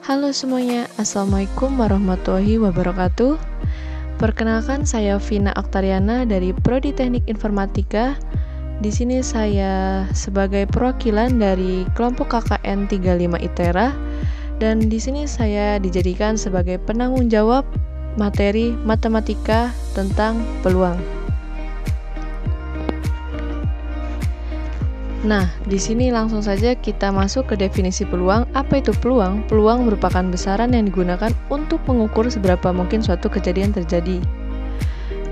Halo semuanya, Assalamualaikum warahmatullahi wabarakatuh. Perkenalkan, saya Vina Oktariana dari Prodi Teknik Informatika. Di sini saya sebagai perwakilan dari kelompok KKN 35 ITERA, dan di sini saya dijadikan sebagai penanggung jawab materi matematika tentang peluang. Nah, di sini langsung saja kita masuk ke definisi peluang. Apa itu peluang? Peluang merupakan besaran yang digunakan untuk mengukur seberapa mungkin suatu kejadian terjadi.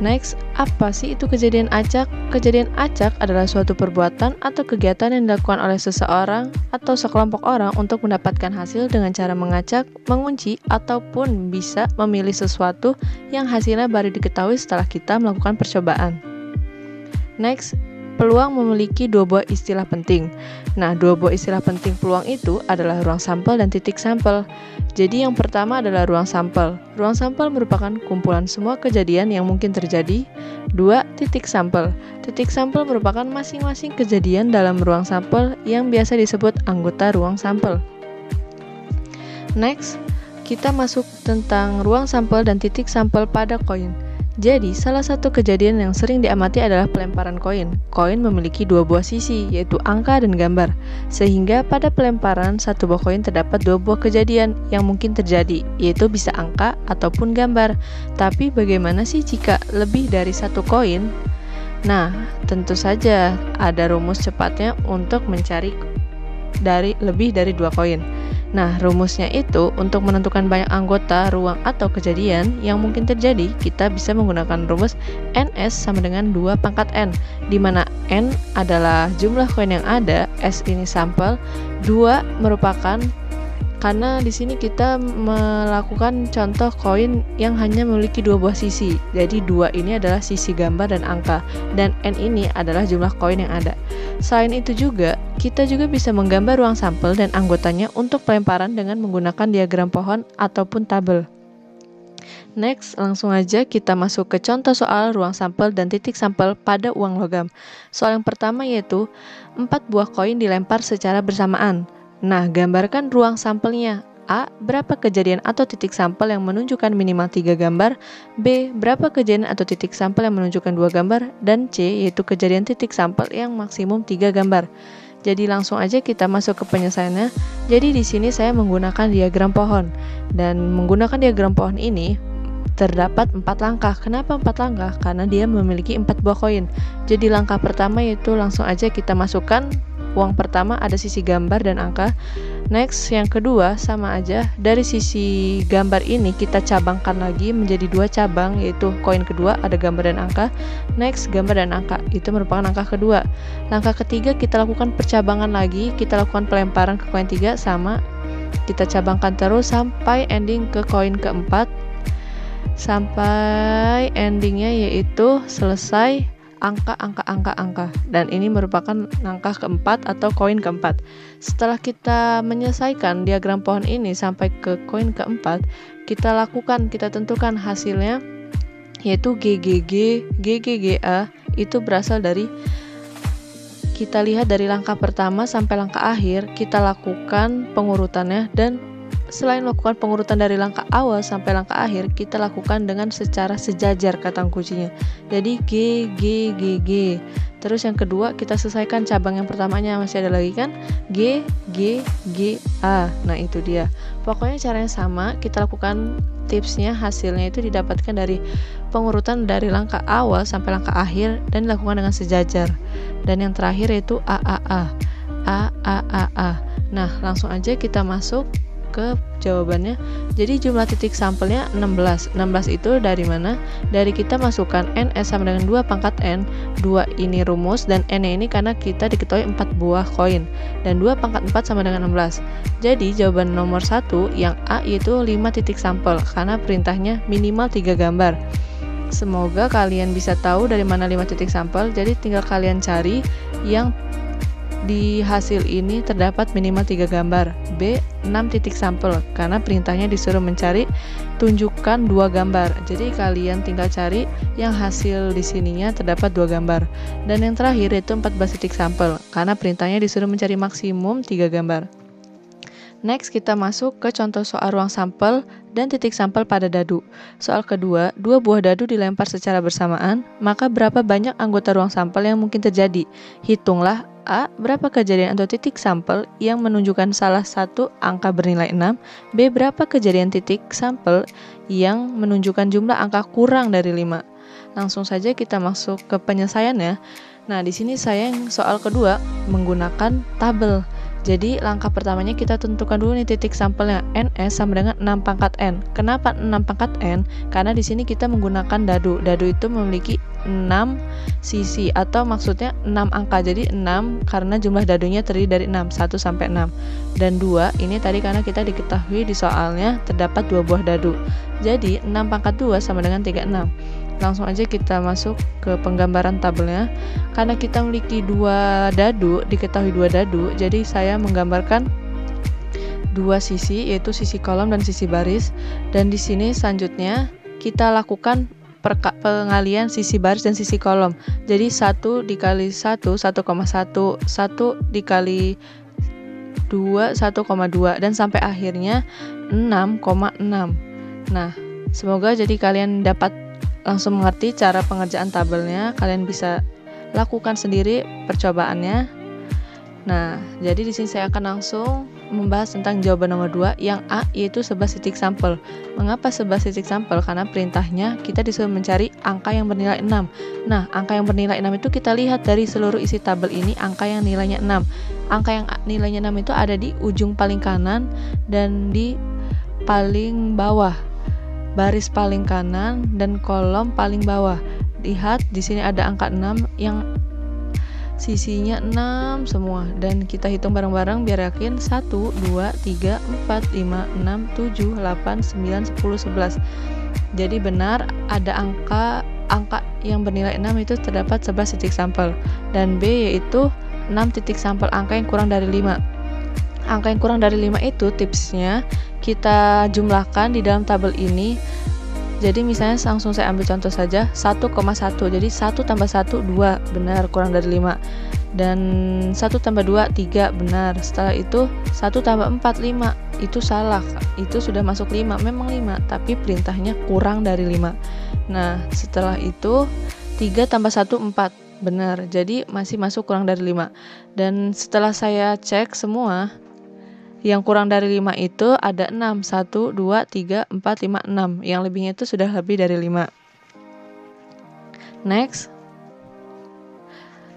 Next, apa sih itu kejadian acak? Kejadian acak adalah suatu perbuatan atau kegiatan yang dilakukan oleh seseorang atau sekelompok orang untuk mendapatkan hasil dengan cara mengacak, mengunci, ataupun bisa memilih sesuatu yang hasilnya baru diketahui setelah kita melakukan percobaan. Next, peluang memiliki dua buah istilah penting. Nah, dua buah istilah penting peluang itu adalah ruang sampel dan titik sampel. Jadi yang pertama adalah ruang sampel. Ruang sampel merupakan kumpulan semua kejadian yang mungkin terjadi. Dua, titik sampel. Titik sampel merupakan masing-masing kejadian dalam ruang sampel yang biasa disebut anggota ruang sampel. Next, kita masuk tentang ruang sampel dan titik sampel pada koin. Jadi, salah satu kejadian yang sering diamati adalah pelemparan koin. Koin memiliki dua buah sisi, yaitu angka dan gambar. Sehingga pada pelemparan satu buah koin terdapat dua buah kejadian yang mungkin terjadi, yaitu bisa angka ataupun gambar. Tapi bagaimana sih jika lebih dari satu koin? Nah, tentu saja ada rumus cepatnya untuk mencari lebih dari dua koin. Nah, rumusnya itu untuk menentukan banyak anggota ruang atau kejadian yang mungkin terjadi, kita bisa menggunakan rumus NS sama dengan 2 pangkat N, di mana N adalah jumlah koin yang ada, S ini sampel, 2 merupakan karena di sini kita melakukan contoh koin yang hanya memiliki dua buah sisi. Jadi 2 ini adalah sisi gambar dan angka, dan N ini adalah jumlah koin yang ada. Selain itu juga, kita juga bisa menggambar ruang sampel dan anggotanya untuk pelemparan dengan menggunakan diagram pohon ataupun tabel. Next, langsung aja kita masuk ke contoh soal ruang sampel dan titik sampel pada uang logam. Soal yang pertama yaitu 4 buah koin dilempar secara bersamaan. Nah, gambarkan ruang sampelnya. A. Berapa kejadian atau titik sampel yang menunjukkan minimal 3 gambar. B. Berapa kejadian atau titik sampel yang menunjukkan 2 gambar. Dan C. Yaitu kejadian titik sampel yang maksimum 3 gambar. Jadi langsung aja kita masuk ke penyelesaiannya. Jadi di sini saya menggunakan diagram pohon. Dan menggunakan diagram pohon ini terdapat 4 langkah. Kenapa 4 langkah? Karena dia memiliki 4 buah koin. Jadi langkah pertama yaitu langsung aja kita masukkan uang pertama ada sisi gambar dan angka. Next, yang kedua sama aja. Dari sisi gambar ini kita cabangkan lagi menjadi 2 cabang, yaitu koin kedua ada gambar dan angka. Next, gambar dan angka. Itu merupakan langkah kedua. Langkah ketiga kita lakukan percabangan lagi. Kita lakukan pelemparan ke koin 3 sama. Kita cabangkan terus sampai ending ke koin keempat. Sampai endingnya yaitu selesai angka. Dan ini merupakan langkah keempat atau koin keempat. Setelah kita menyelesaikan diagram pohon ini sampai ke koin keempat, kita tentukan hasilnya yaitu GGGA itu berasal dari, kita lihat dari langkah pertama sampai langkah akhir, kita lakukan pengurutannya, dan selain melakukan pengurutan dari langkah awal sampai langkah akhir, kita lakukan dengan secara sejajar kata kuncinya. Jadi G. Terus yang kedua kita selesaikan cabang yang pertamanya, masih ada lagi kan? G A. Nah, itu dia. Pokoknya caranya sama, kita lakukan tipsnya, hasilnya itu didapatkan dari pengurutan dari langkah awal sampai langkah akhir dan dilakukan dengan sejajar. Dan yang terakhir yaitu A. Nah, langsung aja kita masuk ke jawabannya. Jadi jumlah titik sampelnya 16. 16 itu dari mana? Dari kita masukkan NS sama dengan 2 pangkat N. 2 ini rumus dan N ini karena kita diketahui 4 buah koin. Dan 2 pangkat 4 sama dengan 16. Jadi jawaban nomor 1 yang A yaitu 5 titik sampel karena perintahnya minimal 3 gambar. Semoga kalian bisa tahu dari mana 5 titik sampel. Jadi tinggal kalian cari yang di hasil ini terdapat minimal 3 gambar. B. 6 titik sampel karena perintahnya disuruh mencari tunjukkan 2 gambar. Jadi kalian tinggal cari yang hasil di sininya terdapat 2 gambar. Dan yang terakhir yaitu 14 titik sampel karena perintahnya disuruh mencari maksimum 3 gambar. Next, kita masuk ke contoh soal ruang sampel dan titik sampel pada dadu. Soal kedua, 2 buah dadu dilempar secara bersamaan, maka berapa banyak anggota ruang sampel yang mungkin terjadi? Hitunglah A. Berapa kejadian atau titik sampel yang menunjukkan salah satu angka bernilai 6. B. Berapa kejadian titik sampel yang menunjukkan jumlah angka kurang dari 5. Langsung saja kita masuk ke penyelesaiannya. Nah, di sini saya yang soal kedua menggunakan tabel. Jadi langkah pertamanya kita tentukan dulu nih titik sampelnya. NS sama dengan 6 pangkat N. Kenapa 6 pangkat N? Karena di sini kita menggunakan dadu. Dadu itu memiliki 6 sisi atau maksudnya 6 angka. Jadi 6 karena jumlah dadunya terdiri dari 6, 1 sampai 6. Dan 2 ini tadi karena kita diketahui di soalnya terdapat 2 buah dadu. Jadi 6 pangkat 2 sama dengan 36. Langsung aja kita masuk ke penggambaran tabelnya. Karena kita memiliki 2 dadu, diketahui 2 dadu, jadi saya menggambarkan 2 sisi, yaitu sisi kolom dan sisi baris. Dan di sini selanjutnya kita lakukan pengalian sisi baris dan sisi kolom. Jadi 1 dikali 1, 1,1, 1 dikali 2, 1,2, dan sampai akhirnya 6,6. Nah, semoga jadi kalian dapat langsung mengerti cara pengerjaan tabelnya. Kalian bisa lakukan sendiri percobaannya. Nah, jadi di sini saya akan langsung membahas tentang jawaban nomor 2 yang A, yaitu 11 titik sampel. Mengapa 11 titik sampel? Karena perintahnya kita disuruh mencari angka yang bernilai 6. Nah, angka yang bernilai 6 itu kita lihat dari seluruh isi tabel ini, angka yang nilainya 6. Angka yang nilainya 6 itu ada di ujung paling kanan dan di paling bawah. Baris paling kanan dan kolom paling bawah. Lihat di sini ada angka 6 yang sisinya 6 semua, dan kita hitung bareng-bareng biar yakin. 1, 2, 3, 4, 5, 6, 7, 8, 9, 10, 11. Jadi benar ada angka yang bernilai 6 itu terdapat 11 titik sampel. Dan B yaitu 6 titik sampel angka yang kurang dari 5. Angka yang kurang dari 5 itu tipsnya kita jumlahkan di dalam tabel ini. Jadi misalnya langsung saya ambil contoh saja, 1,1. Jadi 1 tambah 1, 2, benar, kurang dari 5. Dan 1 tambah 2, 3, benar. Setelah itu 1 tambah 4, 5. Itu salah, itu sudah masuk 5, memang 5, tapi perintahnya kurang dari 5. Nah, setelah itu 3 tambah 1, 4, benar. Jadi masih masuk kurang dari 5. Dan setelah saya cek semua, yang kurang dari 5 itu ada 6, 1, 2, 3, 4, 5, 6. Yang lebihnya itu sudah lebih dari 5. Next,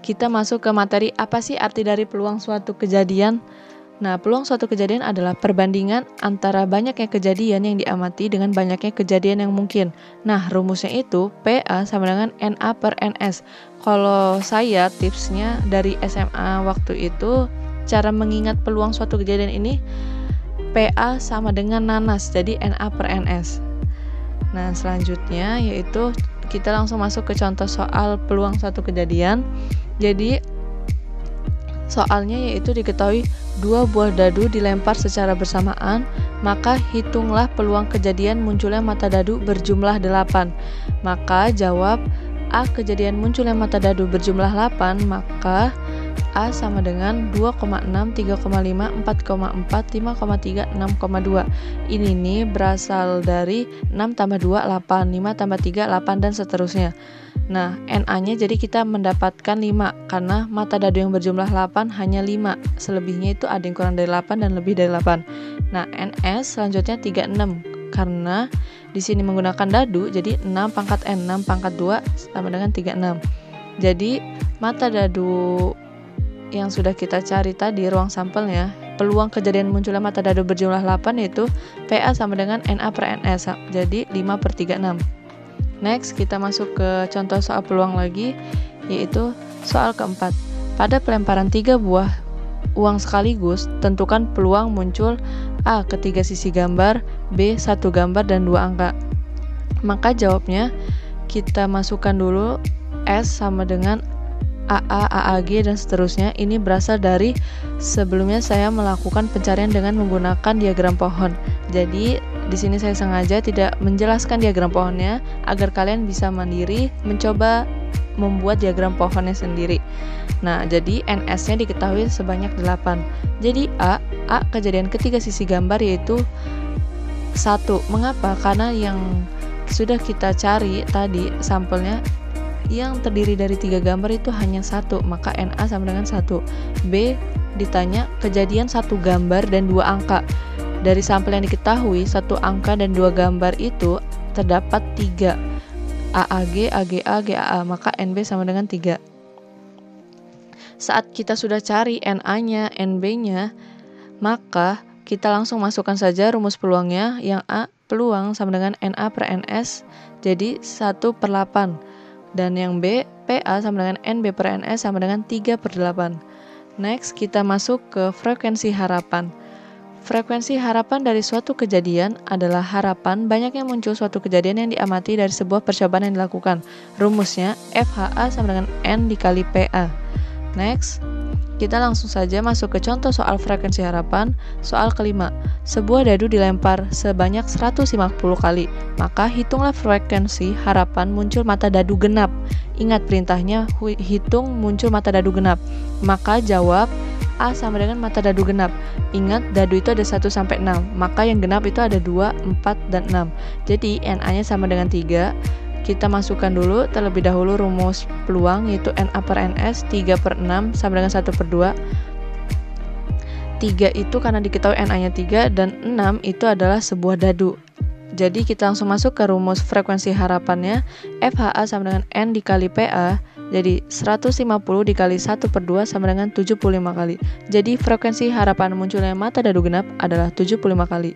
kita masuk ke materi apa sih arti dari peluang suatu kejadian. Nah, peluang suatu kejadian adalah perbandingan antara banyaknya kejadian yang diamati dengan banyaknya kejadian yang mungkin. Nah, rumusnya itu PA sama dengan NA per NS. Kalau saya tipsnya dari SMA waktu itu, cara mengingat peluang suatu kejadian ini PA sama dengan nanas, jadi NA per NS. Nah, selanjutnya yaitu kita langsung masuk ke contoh soal peluang suatu kejadian. Jadi soalnya yaitu diketahui 2 buah dadu dilempar secara bersamaan, maka hitunglah peluang kejadian munculnya mata dadu berjumlah 8. Maka jawab A, kejadian munculnya mata dadu berjumlah 8, maka A sama dengan 2,6, 3,5, 4,4, 5,3, 6,2. Ini nih berasal dari 6 tambah 2, 8, 5 tambah 3, 8, dan seterusnya. Nah, NA-nya jadi kita mendapatkan 5, karena mata dadu yang berjumlah 8 hanya 5. Selebihnya itu ada yang kurang dari 8 dan lebih dari 8. Nah, NS selanjutnya 36. Karena di sini menggunakan dadu, jadi 6 pangkat N, 6 pangkat 2 sama dengan 36. Jadi, mata dadu yang sudah kita cari tadi ruang sampelnya, peluang kejadian munculnya mata dadu berjumlah 8 yaitu PA sama dengan NA per NS, jadi 5 per 36. Next, kita masuk ke contoh soal peluang lagi, yaitu soal keempat. Pada pelemparan 3 buah uang sekaligus, tentukan peluang muncul A, ketiga sisi gambar, B, 1 gambar, dan 2 angka. Maka jawabnya kita masukkan dulu S sama dengan AA, AAG, dan seterusnya. Ini berasal dari sebelumnya saya melakukan pencarian dengan menggunakan diagram pohon. Jadi di sini saya sengaja tidak menjelaskan diagram pohonnya agar kalian bisa mandiri mencoba membuat diagram pohonnya sendiri. Nah, jadi NS-nya diketahui sebanyak 8. Jadi A kejadian ketiga sisi gambar yaitu 1. Mengapa? Karena yang sudah kita cari tadi sampelnya yang terdiri dari 3 gambar itu hanya 1, maka NA sama dengan 1. B, ditanya kejadian 1 gambar dan 2 angka. Dari sampel yang diketahui 1 angka dan 2 gambar itu terdapat 3, AAG, AGA, GAA, maka NB sama dengan 3. Saat kita sudah cari NA-nya, NB-nya, maka kita langsung masukkan saja rumus peluangnya. Yang A, peluang sama dengan NA per NS, jadi 1/8. Dan yang B, PA sama dengan NB per NS sama dengan 3/8. Next, kita masuk ke frekuensi harapan. Frekuensi harapan dari suatu kejadian adalah harapan banyaknya muncul suatu kejadian yang diamati dari sebuah percobaan yang dilakukan. Rumusnya FHA sama dengan N dikali PA. Next, kita langsung saja masuk ke contoh soal frekuensi harapan. Soal kelima, sebuah dadu dilempar sebanyak 150 kali. Maka hitunglah frekuensi harapan muncul mata dadu genap. Ingat perintahnya, hitung muncul mata dadu genap. Maka jawab A sama dengan mata dadu genap. Ingat dadu itu ada 1-6, maka yang genap itu ada 2, 4, dan 6. Jadi NA-nya sama dengan 3. Kita masukkan dulu terlebih dahulu rumus peluang yaitu NA per NS 3/6 sama dengan 1/2. 3 itu karena diketahui NA-nya 3 dan 6 itu adalah sebuah dadu. Jadi kita langsung masuk ke rumus frekuensi harapannya. FHA sama dengan N dikali PA. Jadi 150 dikali 1/2 sama dengan 75 kali. Jadi frekuensi harapan munculnya mata dadu genap adalah 75 kali.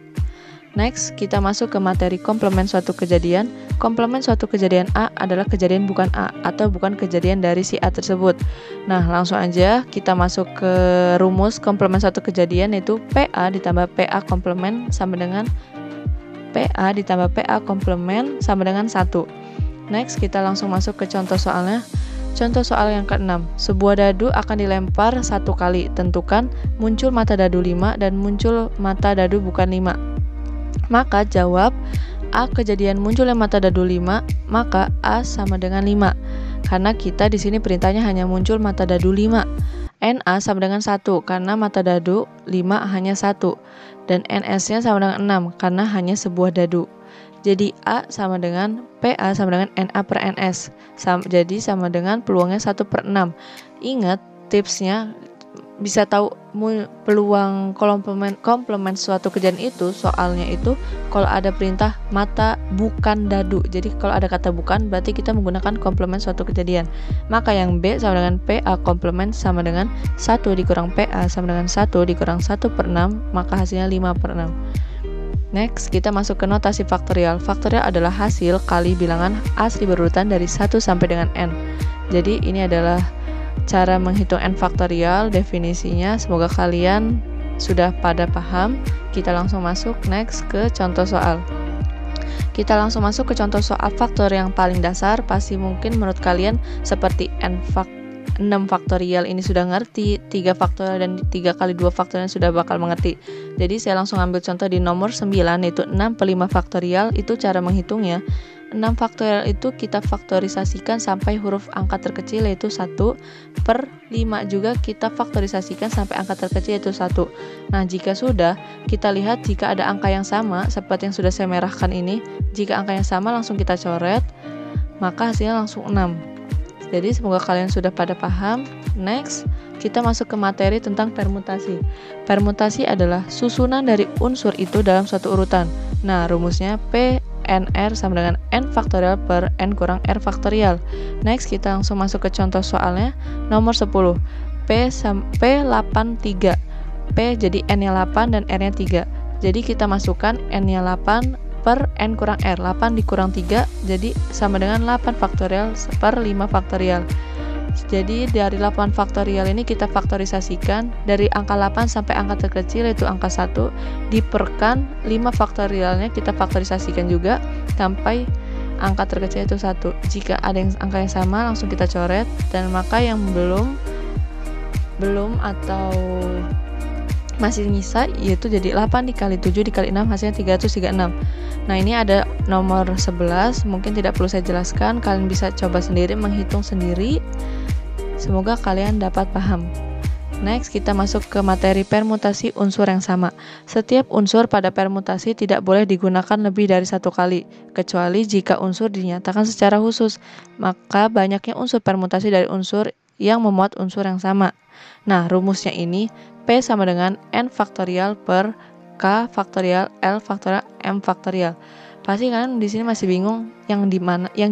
Next, kita masuk ke materi komplement suatu kejadian. Komplement suatu kejadian A adalah kejadian bukan A atau bukan kejadian dari si A tersebut. Nah, langsung aja kita masuk ke rumus komplement suatu kejadian yaitu PA ditambah PA komplement sama dengan PA ditambah PA komplement sama dengan 1. Next, kita langsung masuk ke contoh soalnya. Contoh soal yang ke-6. Sebuah dadu akan dilempar 1 kali. Tentukan muncul mata dadu 5 dan muncul mata dadu bukan 5. Maka jawab A kejadian munculnya mata dadu 5, maka A sama dengan 5. Karena kita di sini perintahnya hanya muncul mata dadu 5. NA sama dengan 1 karena mata dadu 5 hanya 1. Dan NS-nya sama dengan 6 karena hanya sebuah dadu. Jadi A sama dengan PA sama dengan NA per NS. Jadi sama dengan peluangnya 1/6. Ingat tipsnya, bisa tahu peluang komplement suatu kejadian itu soalnya itu kalau ada perintah mata bukan dadu. Jadi kalau ada kata bukan berarti kita menggunakan komplement suatu kejadian. Maka yang B sama dengan PA komplement sama dengan 1 dikurang PA sama dengan 1 dikurang 1/6, maka hasilnya 5/6. Next, kita masuk ke notasi faktorial. Faktorial adalah hasil kali bilangan asli berurutan dari 1 sampai dengan N. Jadi ini adalah cara menghitung N faktorial, definisinya. Semoga kalian sudah pada paham. Kita langsung masuk next ke contoh soal. Kita langsung masuk ke contoh soal faktor yang paling dasar. Pasti mungkin menurut kalian seperti 6 faktorial ini sudah ngerti, 3 faktorial dan 3 kali 2 faktorial sudah bakal mengerti. Jadi saya langsung ambil contoh di nomor 9 yaitu 6/5 faktorial. Itu cara menghitungnya. 6 faktorial itu kita faktorisasikan sampai huruf angka terkecil yaitu 1/5 juga kita faktorisasikan sampai angka terkecil yaitu 1. Nah, jika sudah, kita lihat jika ada angka yang sama seperti yang sudah saya merahkan ini. Jika angka yang sama langsung kita coret, maka hasilnya langsung 6. Jadi semoga kalian sudah pada paham. Next, kita masuk ke materi tentang permutasi. Permutasi adalah susunan dari unsur itu dalam suatu urutan. Nah, rumusnya P NR sama dengan N faktorial per N kurang R faktorial. Next, kita langsung masuk ke contoh soalnya. Nomor 10. P83. P jadi N-nya 8 dan R-nya 3. Jadi kita masukkan N-nya 8 per N kurang R. 8 dikurang 3 jadi sama dengan 8 faktorial per 5 faktorial. Jadi dari 8 faktorial ini kita faktorisasikan dari angka 8 sampai angka terkecil yaitu angka 1 diperkan 5 faktorialnya kita faktorisasikan juga sampai angka terkecil itu 1. Jika ada angka yang sama langsung kita coret, dan maka yang belum atau masih nyisa, yaitu jadi 8 dikali 7 dikali 6 hasilnya 336. Nah, ini ada nomor 11, mungkin tidak perlu saya jelaskan, kalian bisa coba sendiri, menghitung sendiri. Semoga kalian dapat paham. Next, kita masuk ke materi permutasi unsur yang sama. Setiap unsur pada permutasi tidak boleh digunakan lebih dari satu kali, kecuali jika unsur dinyatakan secara khusus. Maka banyaknya unsur permutasi dari unsur yang memuat unsur yang sama. Nah, rumusnya ini P sama dengan N faktorial per K faktorial L faktorial M faktorial. Pasti kan di sini masih bingung yang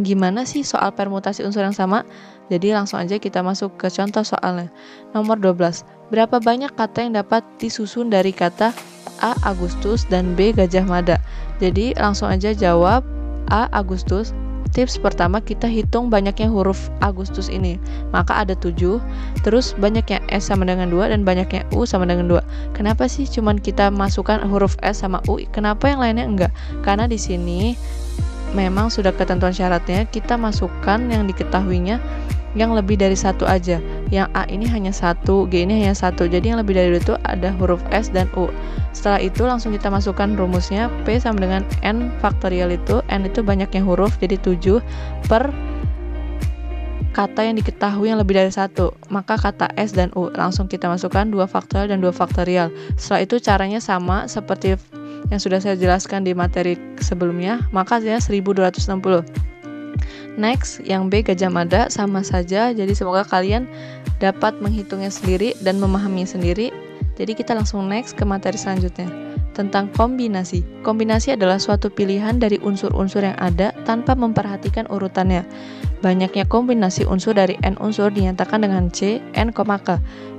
gimana sih soal permutasi unsur yang sama? Jadi langsung aja kita masuk ke contoh soalnya. Nomor 12. Berapa banyak kata yang dapat disusun dari kata A. Agustus dan B. Gajah Mada? Jadi langsung aja jawab A. Agustus. Tips pertama, kita hitung banyaknya huruf Agustus ini. Maka ada 7. Terus banyaknya S sama dengan 2 dan banyaknya U sama dengan 2. Kenapa sih cuman kita masukkan huruf S sama U? Kenapa yang lainnya enggak? Karena di sini memang sudah ketentuan syaratnya, kita masukkan yang diketahuinya yang lebih dari satu aja. Yang A ini hanya 1, G ini hanya 1. Jadi yang lebih dari itu ada huruf S dan U. Setelah itu langsung kita masukkan rumusnya, P sama dengan N faktorial itu, N itu banyaknya huruf, jadi 7 per kata yang diketahui yang lebih dari 1. Maka kata S dan U langsung kita masukkan 2 faktorial dan 2 faktorial. Setelah itu caranya sama seperti yang sudah saya jelaskan di materi sebelumnya, maka hasilnya 1260. Next, yang B Gajah Mada sama saja, jadi semoga kalian dapat menghitungnya sendiri dan memahaminya sendiri. Jadi kita langsung next ke materi selanjutnya, tentang kombinasi. Kombinasi adalah suatu pilihan dari unsur-unsur yang ada tanpa memperhatikan urutannya. Banyaknya kombinasi unsur dari N unsur dinyatakan dengan C, N, K.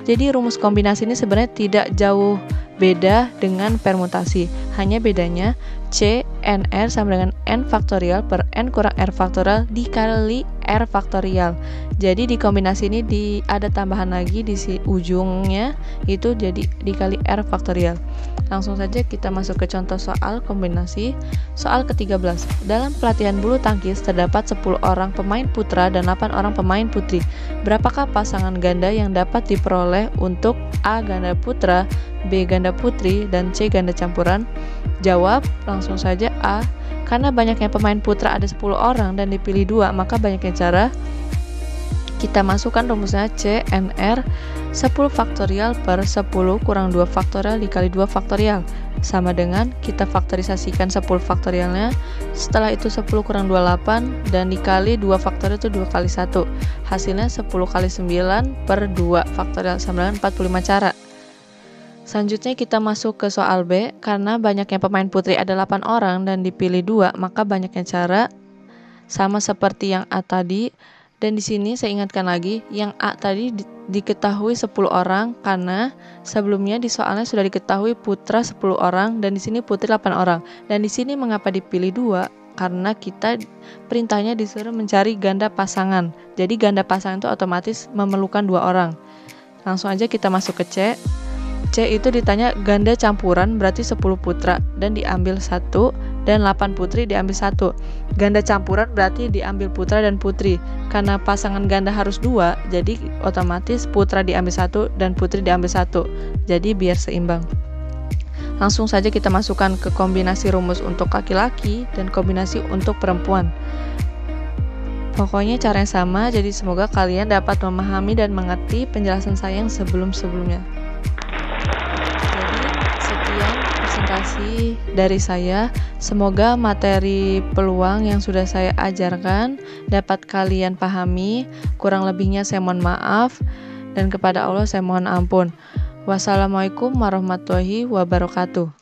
Jadi rumus kombinasi ini sebenarnya tidak jauh beda dengan permutasi. Hanya bedanya C, NR sama dengan N faktorial per N kurang R faktorial dikali R faktorial. Jadi di kombinasi ini ada tambahan lagi di ujungnya, itu jadi dikali R faktorial. Langsung saja kita masuk ke contoh soal kombinasi. Soal ke-13. Dalam pelatihan bulu tangkis terdapat 10 orang pemain putra dan 8 orang pemain putri. Berapakah pasangan ganda yang dapat diperoleh untuk A ganda putra, B ganda putri, dan C ganda campuran? Jawab langsung saja A. Karena banyaknya pemain putra ada 10 orang dan dipilih 2, maka banyaknya cara. Kita masukkan rumusnya C, NR 10 faktorial per 10 kurang 2 faktorial dikali 2 faktorial sama dengan kita faktorisasikan 10 faktorialnya. Setelah itu 10 kurang 28 dan dikali 2 faktorial itu 2 kali 1. Hasilnya 10 kali 9 per 2 faktorial sama dengan 45 cara. Selanjutnya kita masuk ke soal B. Karena banyaknya pemain putri ada 8 orang dan dipilih 2, maka banyaknya cara sama seperti yang A tadi. Dan di sini saya ingatkan lagi, yang A tadi diketahui 10 orang karena sebelumnya di soalnya sudah diketahui putra 10 orang dan di sini putri 8 orang. Dan di sini mengapa dipilih 2? Karena kita perintahnya disuruh mencari ganda pasangan. Jadi ganda pasangan itu otomatis memerlukan 2 orang. Langsung aja kita masuk ke C. C itu ditanya ganda campuran berarti 10 putra dan diambil 1 dan 8 putri diambil 1. Ganda campuran berarti diambil putra dan putri. Karena pasangan ganda harus 2, jadi otomatis putra diambil 1 dan putri diambil 1. Jadi biar seimbang. Langsung saja kita masukkan ke kombinasi rumus untuk laki-laki dan kombinasi untuk perempuan. Pokoknya cara yang sama, jadi semoga kalian dapat memahami dan mengerti penjelasan saya yang sebelum-sebelumnya. Presentasi dari saya, semoga materi peluang yang sudah saya ajarkan dapat kalian pahami. Kurang lebihnya saya mohon maaf dan kepada Allah saya mohon ampun. Wassalamualaikum warahmatullahi wabarakatuh.